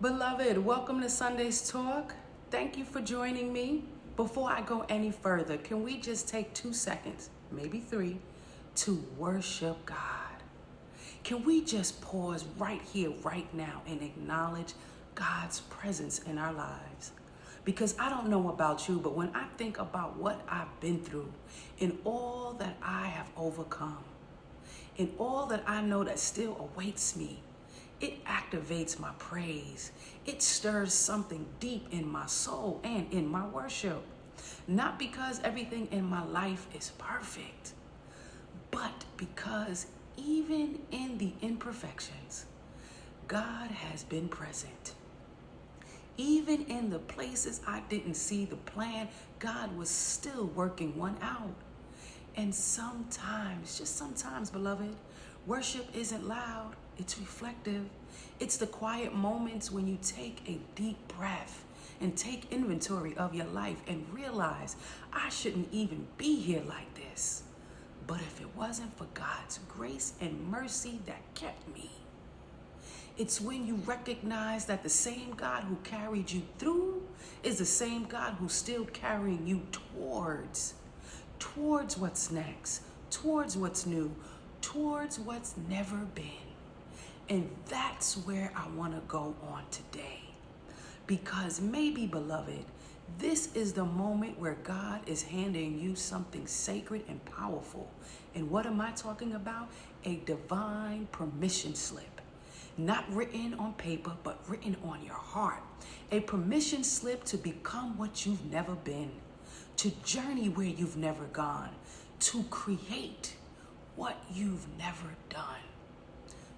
Beloved, welcome to Sunday's Talk. Thank you for joining me. Before I go any further, can we just take 2 seconds, maybe 3, to worship God? Can we just pause right here, right now, and acknowledge God's presence in our lives? Because I don't know about you, but when I think about what I've been through and all that I have overcome, and all that I know that still awaits me, it activates my praise. It stirs something deep in my soul and in my worship. Not because everything in my life is perfect, but because even in the imperfections, God has been present. Even in the places I didn't see the plan, God was still working one out. And sometimes, just sometimes, beloved, worship isn't loud, it's reflective. It's the quiet moments when you take a deep breath and take inventory of your life and realize, I shouldn't even be here like this. But if it wasn't for God's grace and mercy that kept me, it's when you recognize that the same God who carried you through is the same God who's still carrying you towards what's next, towards what's new, towards what's never been. And that's where I want to go on today. Because maybe, beloved, this is the moment where God is handing you something sacred and powerful. And what am I talking about? A divine permission slip. Not written on paper, but written on your heart. A permission slip to become what you've never been, to journey where you've never gone, to create what you've never done.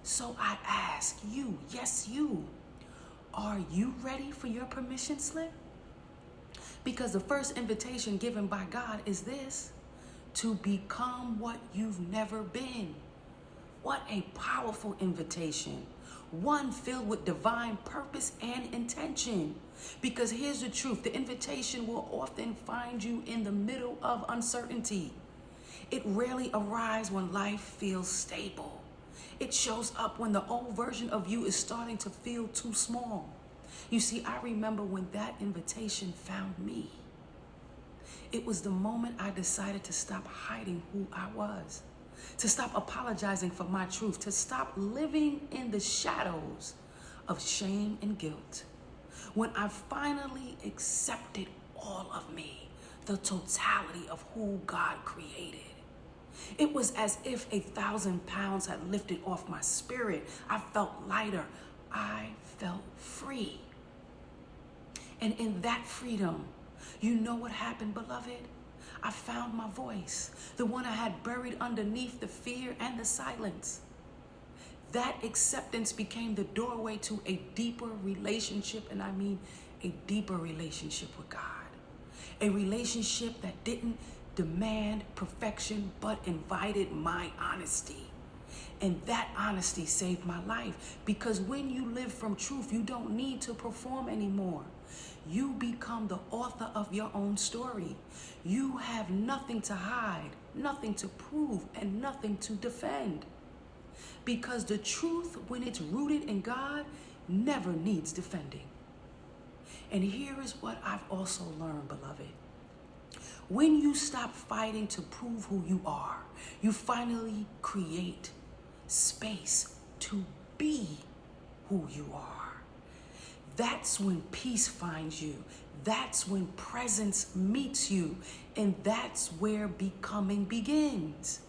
So I ask you, yes you, are you ready for your permission slip? Because the first invitation given by God is this, to become what you've never been. What a powerful invitation. One filled with divine purpose and intention. Because here's the truth, the invitation will often find you in the middle of uncertainty. It rarely arrives when life feels stable. It shows up when the old version of you is starting to feel too small. You see, I remember when that invitation found me. It was the moment I decided to stop hiding who I was, to stop apologizing for my truth, to stop living in the shadows of shame and guilt. When I finally accepted all of me, the totality of who God created. It was as if 1,000 pounds had lifted off my spirit. I felt lighter. I felt free. And in that freedom, you know what happened, beloved? I found my voice, the one I had buried underneath the fear and the silence. That acceptance became the doorway to a deeper relationship, and I mean a deeper relationship with God. A relationship that didn't demand perfection, but invited my honesty. And that honesty saved my life. Because when you live from truth, you don't need to perform anymore. You become the author of your own story. You have nothing to hide, nothing to prove, and nothing to defend. Because the truth, when it's rooted in God, never needs defending. And here is what I've also learned, beloved. When you stop fighting to prove who you are, you finally create space to be who you are. That's when peace finds you. That's when presence meets you. And that's where becoming begins.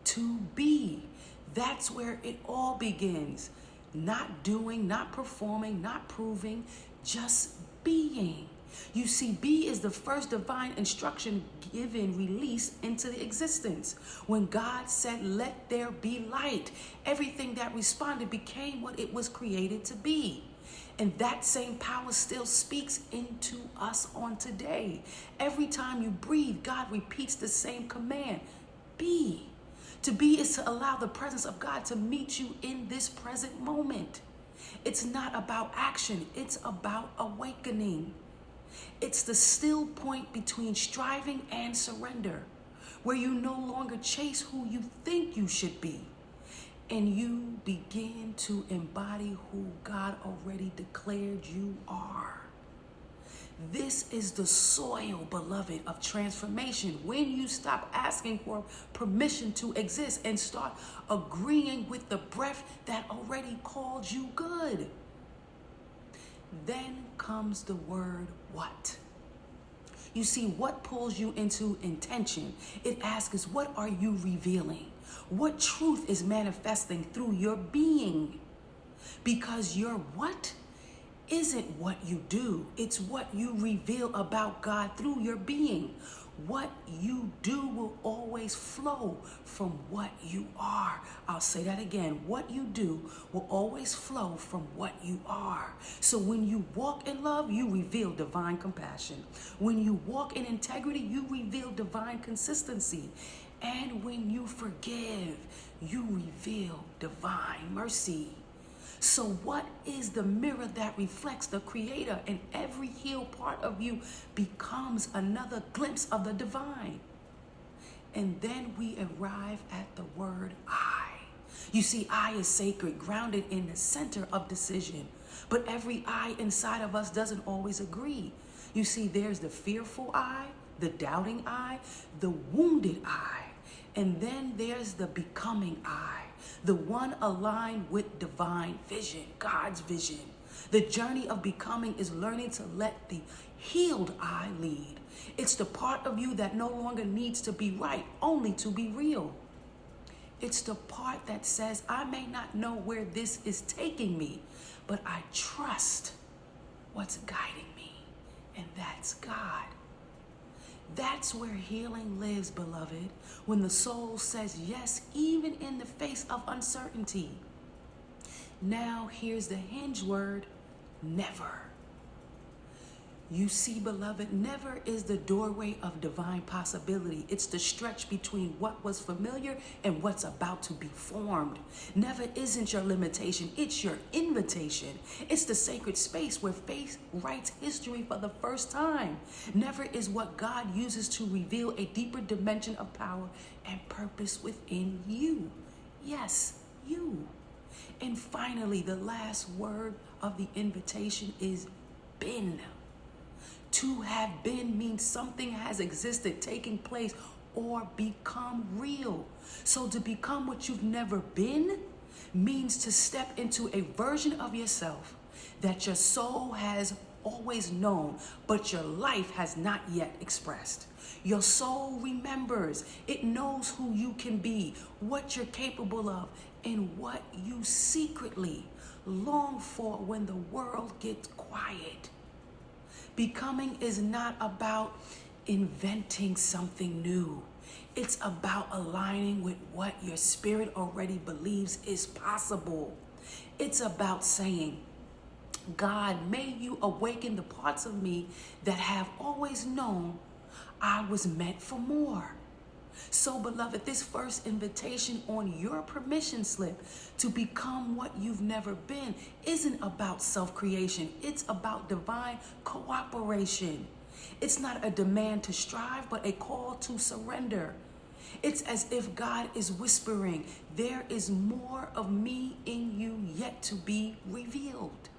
To be. That's where it all begins. Not doing, not performing, not proving, just being. You see, be is the first divine instruction given, released into existence. When God said, let there be light, everything that responded became what it was created to be. And that same power still speaks into us on today. Every time you breathe, God repeats the same command, be. To be is to allow the presence of God to meet you in this present moment. It's not about action, it's about awakening. It's the still point between striving and surrender, where you no longer chase who you think you should be. and you begin to embody who God already declared you are. This is the soil, beloved, of transformation. When you stop asking for permission to exist and start agreeing with the breath that already called you good. Then comes the word what. You see, what pulls you into intention? It asks, what are you revealing? What truth is manifesting through your being? Because your what isn't what you do. It's what you reveal about God through your being. What you do will always flow from what you are. I'll say that again. What you do will always flow from what you are. So when you walk in love, you reveal divine compassion. When you walk in integrity, you reveal divine consistency. And when you forgive, you reveal divine mercy. So what is the mirror that reflects the Creator? And every healed part of you becomes another glimpse of the divine. And then we arrive at the word I. You see, I is sacred, grounded in the center of decision. But every I inside of us doesn't always agree. You see, there's the fearful I, the doubting I, the wounded I. And then there's the becoming I, the one aligned with divine vision, God's vision. The journey of becoming is learning to let the healed I lead. It's the part of you that no longer needs to be right, only to be real. It's the part that says, I may not know where this is taking me, but I trust what's guiding me, and that's God. That's where healing lives, beloved, when the soul says yes, even in the face of uncertainty. Now, here's the hinge word, never. You see, beloved, never is the doorway of divine possibility. It's the stretch between what was familiar and what's about to be formed. Never isn't your limitation. It's your invitation. It's the sacred space where faith writes history for the first time. Never is what God uses to reveal a deeper dimension of power and purpose within you. Yes, you. And finally, the last word of the invitation is been. To have been means something has existed, taking place, or become real. So to become what you've never been means to step into a version of yourself that your soul has always known, but your life has not yet expressed. Your soul remembers. It knows who you can be, what you're capable of, and what you secretly long for when the world gets quiet. Becoming is not about inventing something new. It's about aligning with what your spirit already believes is possible. It's about saying, God, may you awaken the parts of me that have always known I was meant for more. So, beloved, this first invitation on your permission slip to become what you've never been isn't about self-creation. It's about divine cooperation. It's not a demand to strive, but a call to surrender. It's as if God is whispering, there is more of me in you yet to be revealed.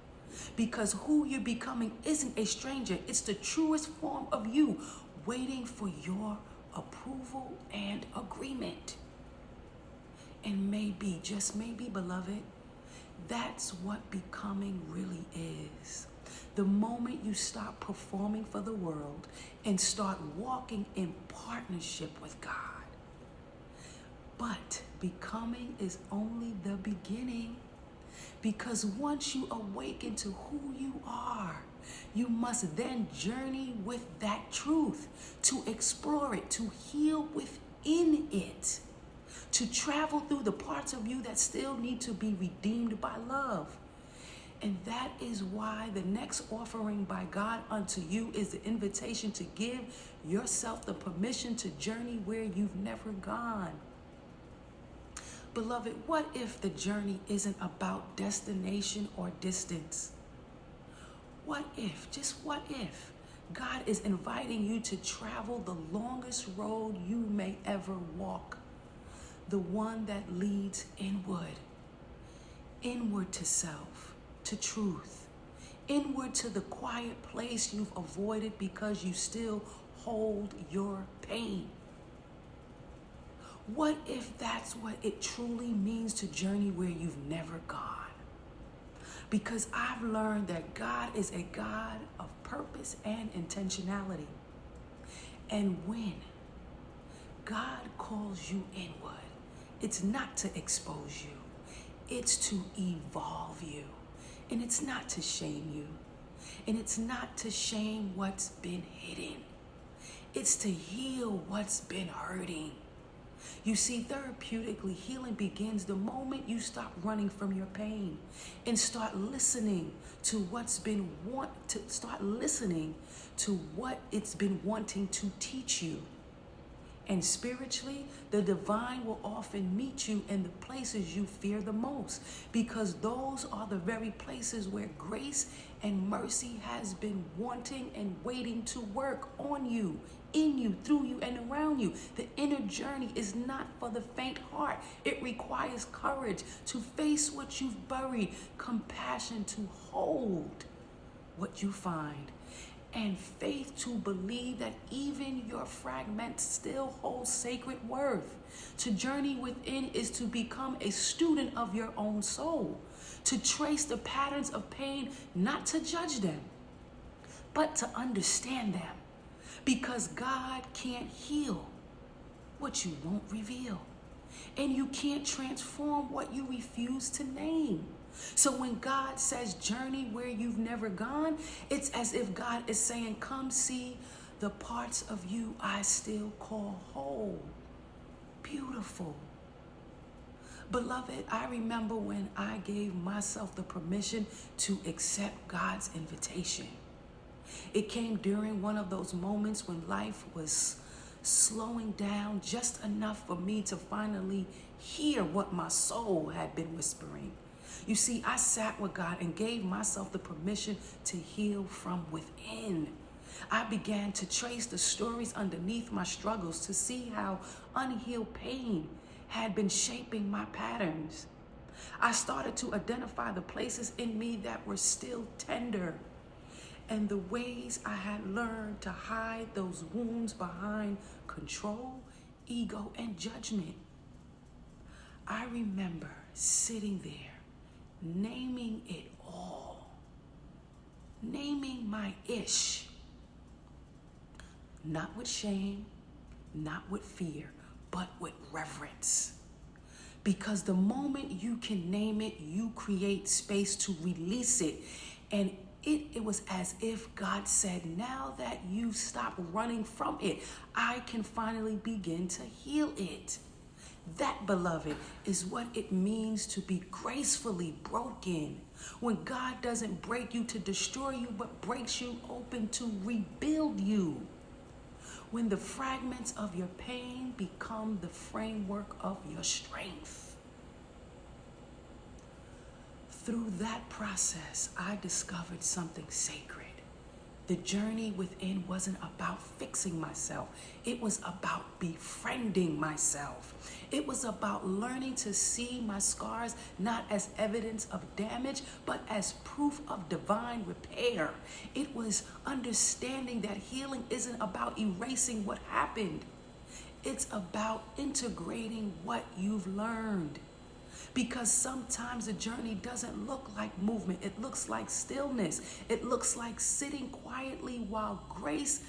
Because who you're becoming isn't a stranger. It's the truest form of you, waiting for your approval and agreement. And maybe, just maybe, beloved, that's what becoming really is. The moment you stop performing for the world and start walking in partnership with God. But becoming is only the beginning, because once you awaken to who you are, you must then journey with that truth, to explore it, to heal within it, to travel through the parts of you that still need to be redeemed by love. And that is why the next offering by God unto you is the invitation to give yourself the permission to journey where you've never gone. Beloved, what if the journey isn't about destination or distance? What if, just what if, God is inviting you to travel the longest road you may ever walk, the one that leads inward, inward to self, to truth, inward to the quiet place you've avoided because you still hold your pain. What if that's what it truly means to journey where you've never gone? Because I've learned that God is a God of purpose and intentionality. And when God calls you inward, it's not to expose you. It's to evolve you. And it's not to shame you. And it's not to shame what's been hidden. It's to heal what's been hurting. You see, therapeutically, healing begins the moment you stop running from your pain and start listening to what it's been wanting to teach you. And spiritually, the divine will often meet you in the places you fear the most, because those are the very places where grace and mercy has been wanting and waiting to work on you, in you, through you, and around you. The inner journey is not for the faint heart. It requires courage to face what you've buried, compassion to hold what you find, and faith to believe that even your fragments still hold sacred worth. To journey within is to become a student of your own soul, to trace the patterns of pain, not to judge them, but to understand them. Because God can't heal what you won't reveal, and you can't transform what you refuse to name. So when God says journey where you've never gone, it's as if God is saying, come see the parts of you I still call whole, beautiful. Beloved, I remember when I gave myself the permission to accept God's invitation. It came during one of those moments when life was slowing down just enough for me to finally hear what my soul had been whispering. You see, I sat with God and gave myself the permission to heal from within. I began to trace the stories underneath my struggles to see how unhealed pain had been shaping my patterns. I started to identify the places in me that were still tender, and the ways I had learned to hide those wounds behind control, ego, and judgment. I remember sitting there, naming it all, naming my ish, not with shame, not with fear, but with reverence. Because the moment you can name it, you create space to release it. And it was as if God said, now that you've stopped running from it, I can finally begin to heal it. That, beloved, is what it means to be gracefully broken. When God doesn't break you to destroy you, but breaks you open to rebuild you. When the fragments of your pain become the framework of your strength. Through that process, I discovered something sacred. The journey within wasn't about fixing myself. It was about befriending myself. It was about learning to see my scars not as evidence of damage, but as proof of divine repair. It was understanding that healing isn't about erasing what happened. It's about integrating what you've learned. Because sometimes the journey doesn't look like movement. It looks like stillness. It looks like sitting quietly while grace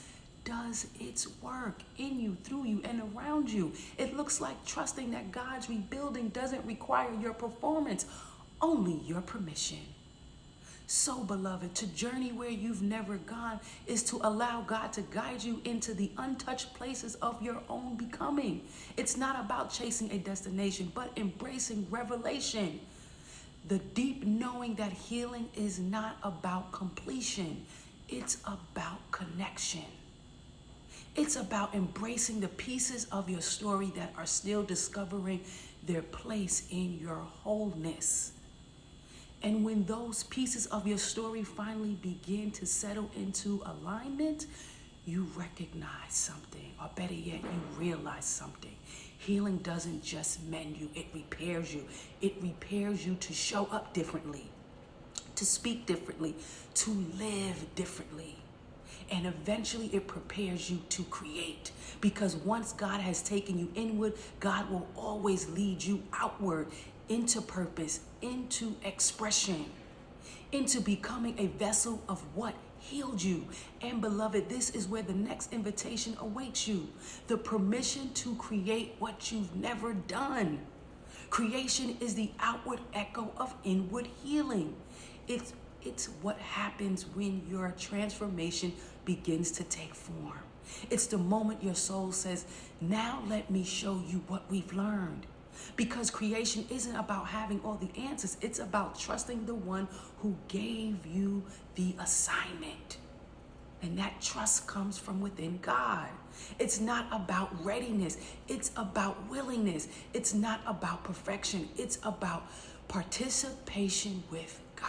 does its work in you, through you, and around you. It looks like trusting that God's rebuilding doesn't require your performance, only your permission. So, beloved, to journey where you've never gone is to allow God to guide you into the untouched places of your own becoming. It's not about chasing a destination, but embracing revelation. The deep knowing that healing is not about completion. It's about connection. It's about embracing the pieces of your story that are still discovering their place in your wholeness. And when those pieces of your story finally begin to settle into alignment, you recognize something, or better yet, you realize something. Healing doesn't just mend you, it repairs you. It repairs you to show up differently, to speak differently, to live differently. And eventually it prepares you to create. Because once God has taken you inward, God will always lead you outward into purpose, into expression, into becoming a vessel of what healed you. And beloved, this is where the next invitation awaits you. The permission to create what you've never done. Creation is the outward echo of inward healing. It's what happens when your transformation begins to take form. It's the moment your soul says, now let me show you what we've learned. Because creation isn't about having all the answers. It's about trusting the one who gave you the assignment. And that trust comes from within God. It's not about readiness. It's about willingness. It's not about perfection. It's about participation with God.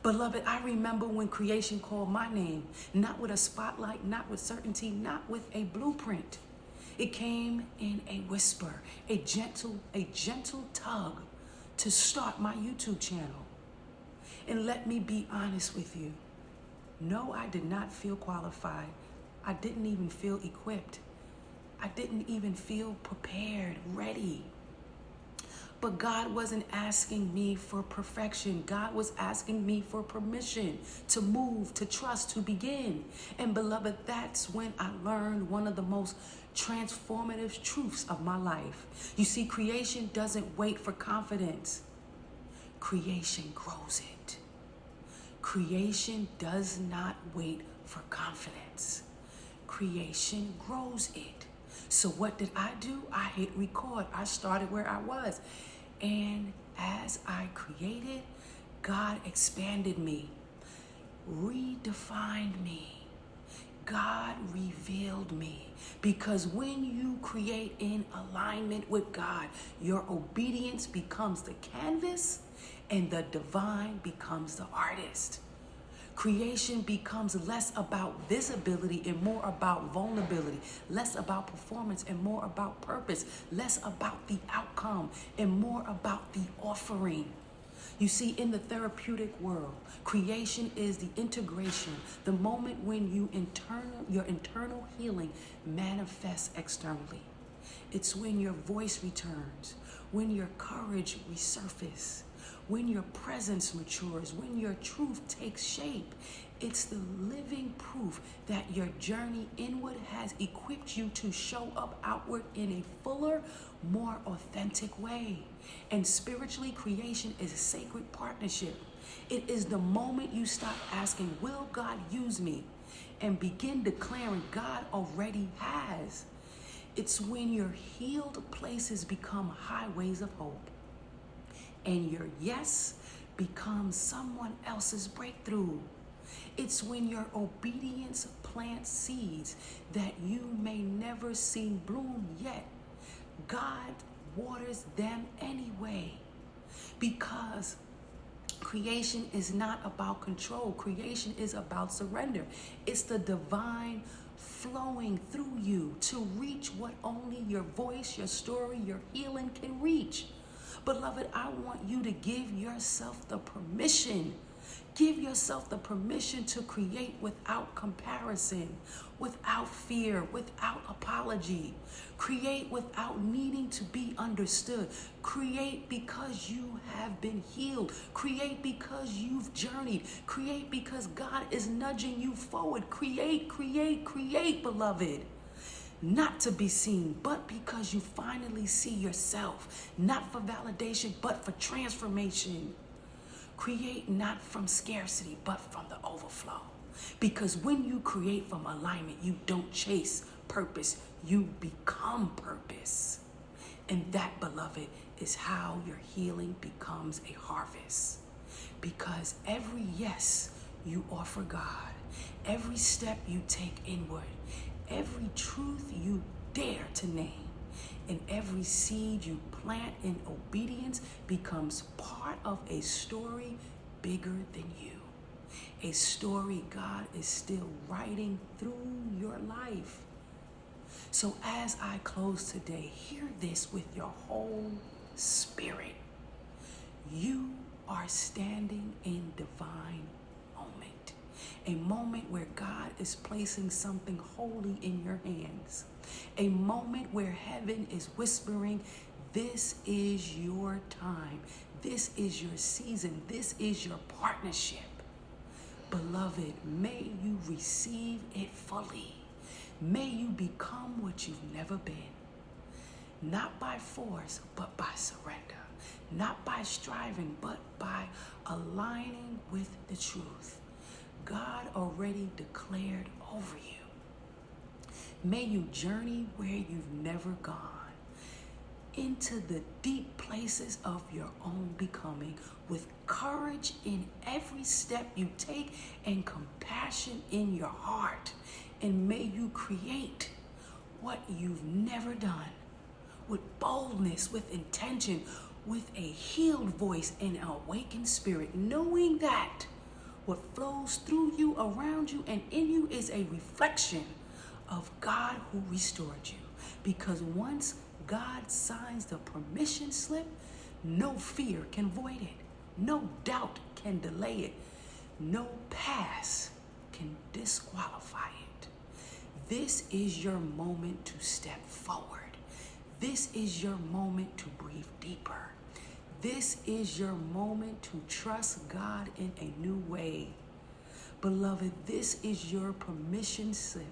Beloved, I remember when creation called my name, not with a spotlight, not with certainty, not with a blueprint. It came in a whisper, a gentle tug to start my YouTube channel. And let me be honest with you. No, I did not feel qualified. I didn't even feel equipped. I didn't even feel prepared, ready. But God wasn't asking me for perfection. God was asking me for permission to move, to trust, to begin. And beloved, that's when I learned one of the most transformative truths of my life. You see, creation doesn't wait for confidence. Creation grows it. Creation does not wait for confidence. Creation grows it. So what did I do? I hit record. I started where I was. And as I created, God expanded me, redefined me. God revealed me. Because when you create in alignment with God, your obedience becomes the canvas and the divine becomes the artist. Creation becomes less about visibility and more about vulnerability, less about performance and more about purpose, less about the outcome and more about the offering. You see, in the therapeutic world, creation is the integration, the moment when your internal healing manifests externally. It's when your voice returns, when your courage resurfaces, when your presence matures, when your truth takes shape. It's the living proof that your journey inward has equipped you to show up outward in a fuller, more authentic way. And spiritually, creation is a sacred partnership. It is the moment you stop asking, will God use me? And begin declaring, God already has. It's when your healed places become highways of hope. And your yes becomes someone else's breakthrough. It's when your obedience plants seeds that you may never see bloom yet. God waters them anyway. Because creation is not about control. Creation is about surrender. It's the divine flowing through you to reach what only your voice, your story, your healing can reach. Beloved, I want you to give yourself the permission. Give yourself the permission to create without comparison, without fear, without apology. Create without needing to be understood. Create because you have been healed. Create because you've journeyed. Create because God is nudging you forward. Create, beloved. Not to be seen, but because you finally see yourself. Not for validation, but for transformation. Create not from scarcity, but from the overflow. Because when you create from alignment, you don't chase purpose, you become purpose. And that, beloved, is how your healing becomes a harvest. Because every yes you offer God, every step you take inward, every truth you dare to name, and every seed you plant in obedience becomes part of a story bigger than you. A story God is still writing through your life. So as I close today, hear this with your whole spirit. You are standing in divine moment. A moment where God is placing something holy in your hands. A moment where heaven is whispering, this is your time. This is your season. This is your partnership. Beloved, may you receive it fully. May you become what you've never been. Not by force, but by surrender. Not by striving, but by aligning with the truth God already declared over you. May you journey where you've never gone, into the deep places of your own becoming, with courage in every step you take and compassion in your heart. And may you create what you've never done, with boldness, with intention, with a healed voice and an awakened spirit, knowing that what flows through you, around you, and in you is a reflection of God who restored you. Because once God signs the permission slip, no fear can void it. No doubt can delay it. No past can disqualify it. This is your moment to step forward. This is your moment to breathe deeper. This is your moment to trust God in a new way. Beloved, this is your permission slip,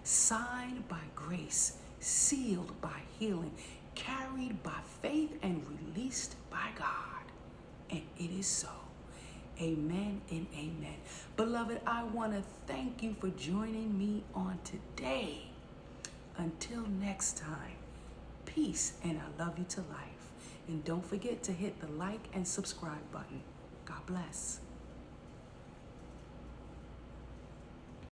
signed by grace, sealed by healing, carried by faith, and released by God. And it is so. Amen and amen. Beloved, I want to thank you for joining me on today. Until next time, peace, and I love you to life. And don't forget to hit the like and subscribe button. God bless.